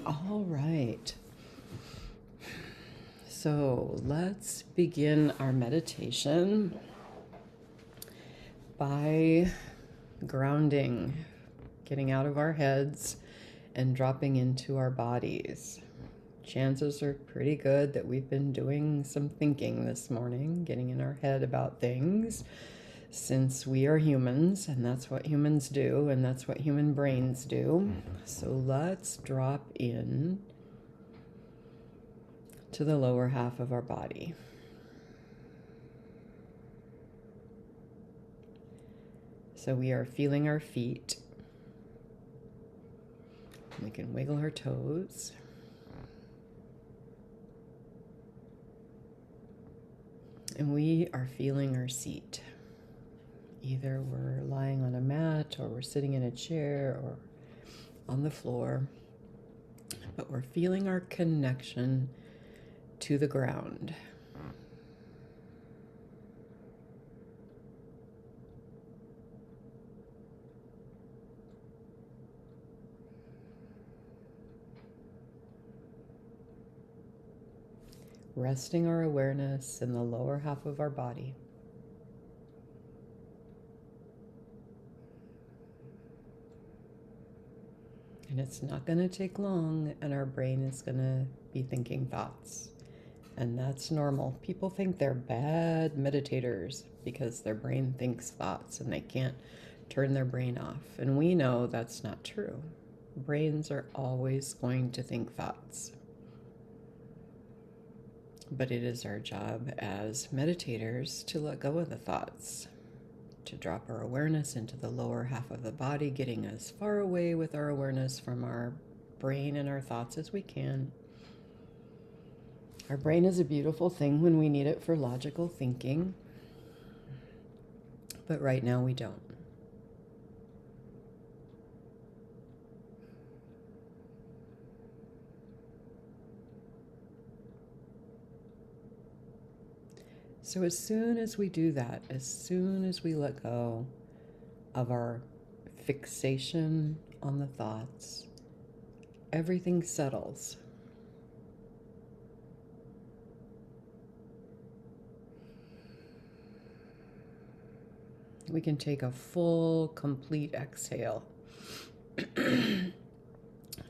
All right. So let's begin our meditation by grounding, getting out of our heads and dropping into our bodies. Chances are pretty good that we've been doing some thinking this morning, getting in our head about things, since we are humans, and that's what humans do, and that's what human brains do. So let's drop in to the lower half of our body. So we are feeling our feet. We can wiggle our toes. And we are feeling our seat. Either we're lying on a mat or we're sitting in a chair or on the floor. But we're feeling our connection to the ground. Resting our awareness in the lower half of our body. And it's not going to take long, and our brain is going to be thinking thoughts. And that's normal. People think they're bad meditators because their brain thinks thoughts and they can't turn their brain off. And we know that's not true. Brains are always going to think thoughts. But it is our job as meditators to let go of the thoughts, to drop our awareness into the lower half of the body, getting as far away with our awareness from our brain and our thoughts as we can. Our brain is a beautiful thing when we need it for logical thinking, but right now we don't. So as soon as we do that, as soon as we let go of our fixation on the thoughts, everything settles. We can take a full, complete exhale. And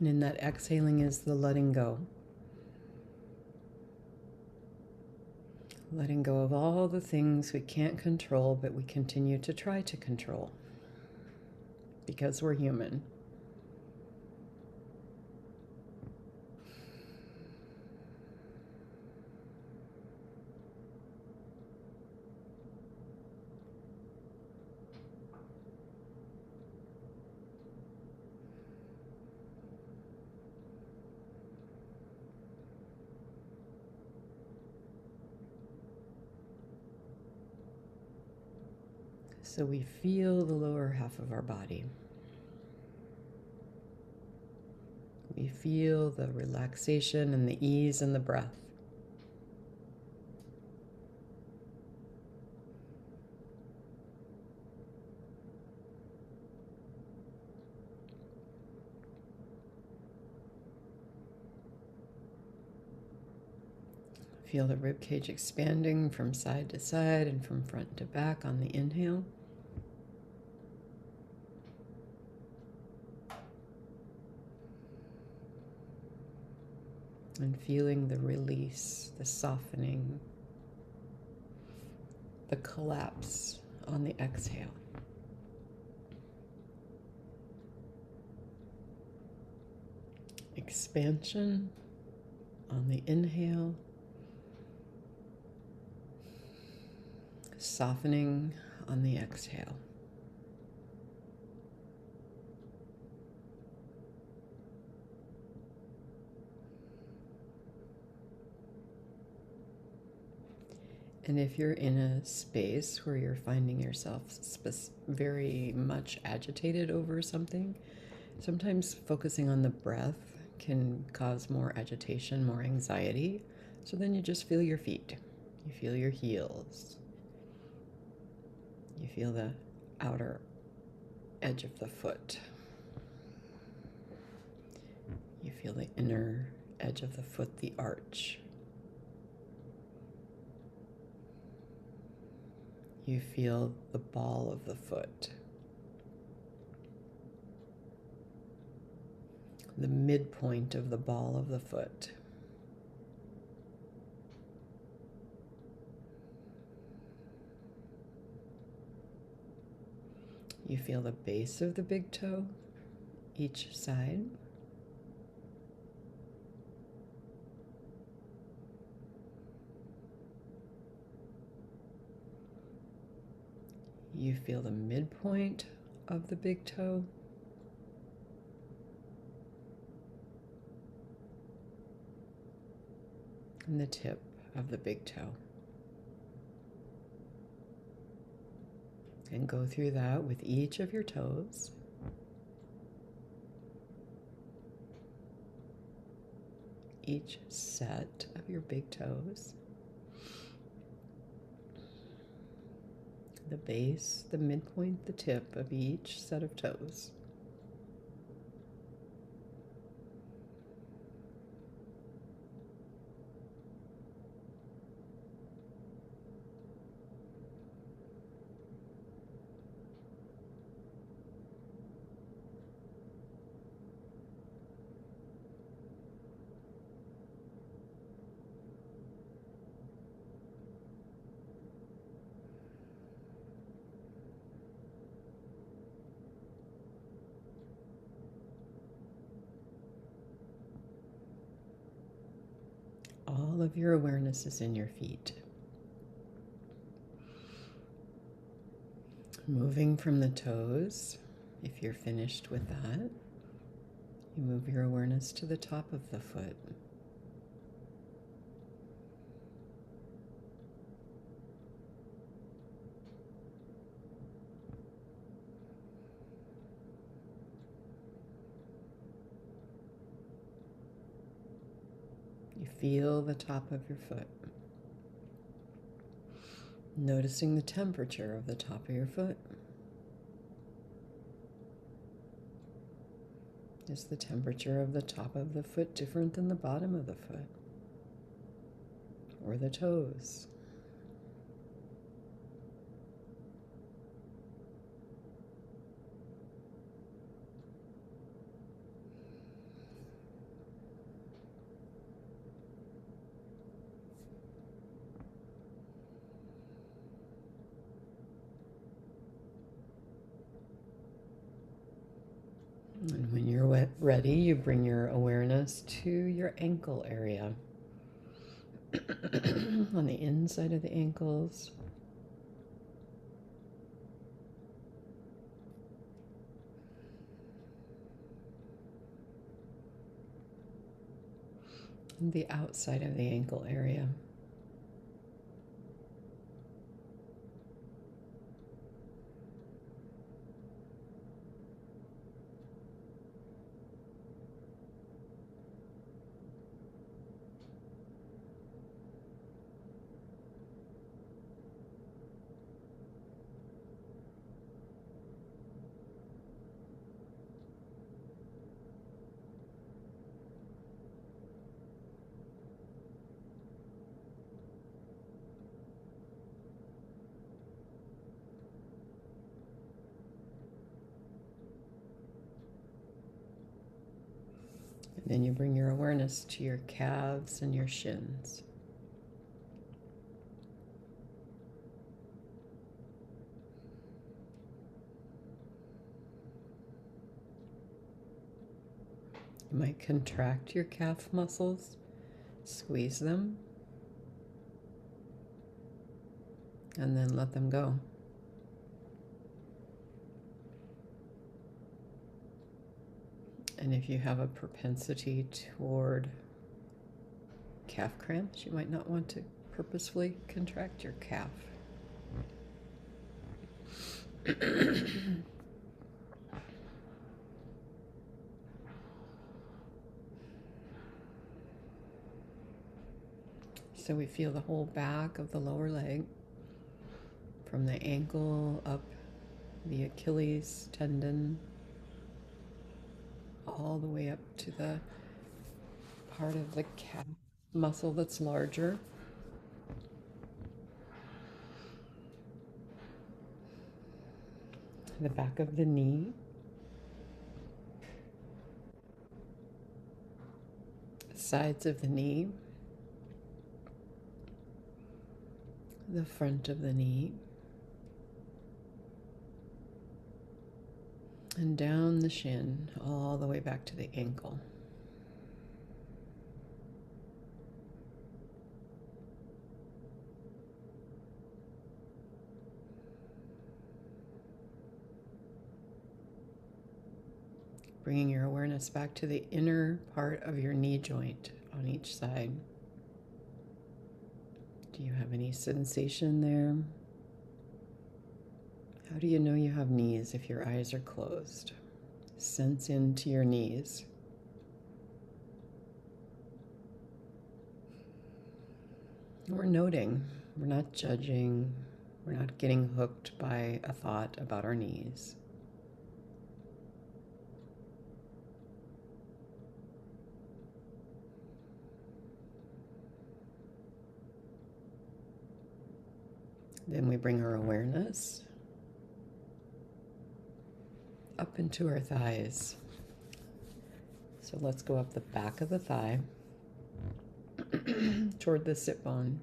in that exhaling is the letting go. Letting go of all the things we can't control, but we continue to try to control because we're human. So we feel the lower half of our body. We feel the relaxation and the ease in the breath. Feel the rib cage expanding from side to side and from front to back on the inhale. And feeling the release, the softening, the collapse on the exhale. Expansion on the inhale. Softening on the exhale. And if you're in a space where you're finding yourself very much agitated over something, sometimes focusing on the breath can cause more agitation, more anxiety. So then you just feel your feet. You feel your heels. You feel the outer edge of the foot. You feel the inner edge of the foot, the arch. You feel the ball of the foot, the midpoint of the ball of the foot. You feel the base of the big toe, each side. You feel the midpoint of the big toe. And the tip of the big toe. And go through that with each of your toes. Each set of your big toes. The base, the midpoint, the tip of each set of toes. All of your awareness is in your feet. Moving from the toes, if you're finished with that, you move your awareness to the top of the foot. You feel the top of your foot. Noticing the temperature of the top of your foot. Is the temperature of the top of the foot different than the bottom of the foot? Or the toes? And when you're ready, you bring your awareness to your ankle area. On the inside of the ankles. And the outside of the ankle area. And then you bring your awareness to your calves and your shins. You might contract your calf muscles, squeeze them, and then let them go. And if you have a propensity toward calf cramps, you might not want to purposefully contract your calf. So we feel the whole back of the lower leg, from the ankle up the Achilles tendon, all the way up to the part of the calf muscle that's larger. The back of the knee. Sides of the knee. The front of the knee. And down the shin, all the way back to the ankle. Bringing your awareness back to the inner part of your knee joint on each side. Do you have any sensation there? How do you know you have knees if your eyes are closed? Sense into your knees. We're noting, we're not judging, we're not getting hooked by a thought about our knees. Then we bring our awareness up into our thighs. So let's go up the back of the thigh toward the sit bone.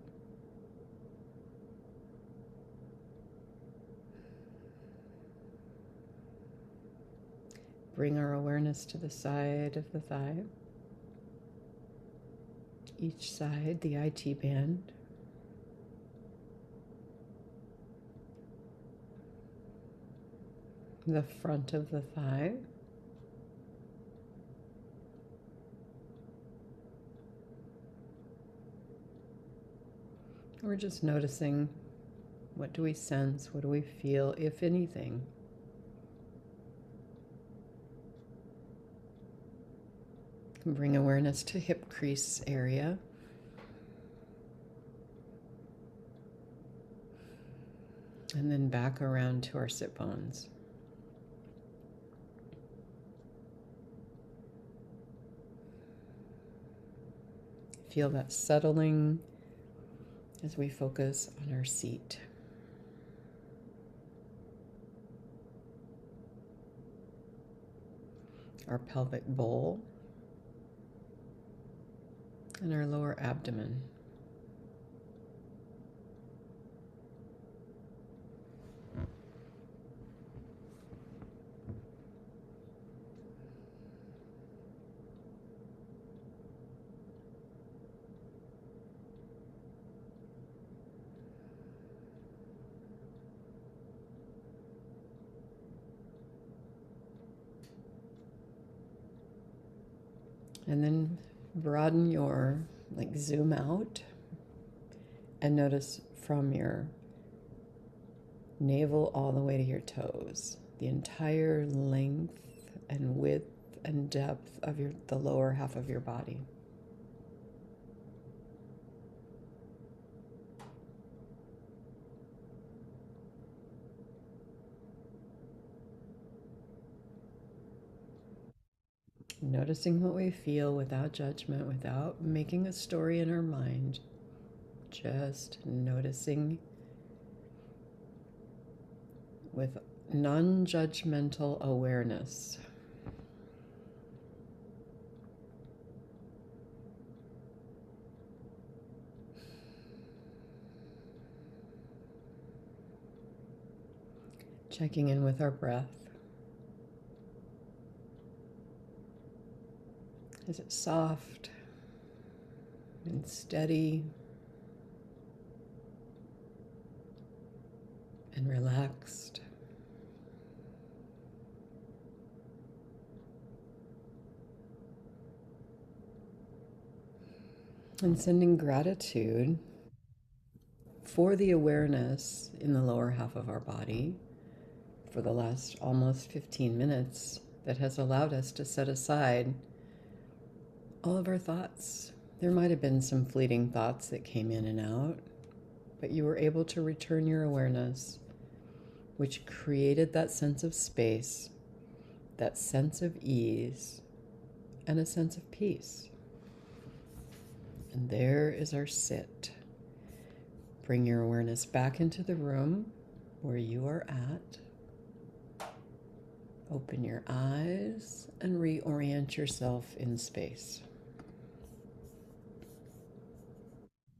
Bring our awareness to the side of the thigh. Each side, the IT band. The front of the thigh. We're just noticing, what do we sense, what do we feel, if anything. Bring awareness to hip crease area. And then back around to our sit bones. Feel that settling as we focus on our seat. Our pelvic bowl and our lower abdomen. And then broaden your, zoom out and notice from your navel all the way to your toes, the entire length and width and depth of the lower half of your body. Noticing what we feel without judgment, without making a story in our mind. Just noticing with non-judgmental awareness. Checking in with our breath. Is it soft and steady and relaxed? And sending gratitude for the awareness in the lower half of our body for the last almost 15 minutes that has allowed us to set aside all of our thoughts. There might have been some fleeting thoughts that came in and out, but you were able to return your awareness, which created that sense of space, that sense of ease, and a sense of peace. And there is our sit. Bring your awareness back into the room where you are at. Open your eyes and reorient yourself in space.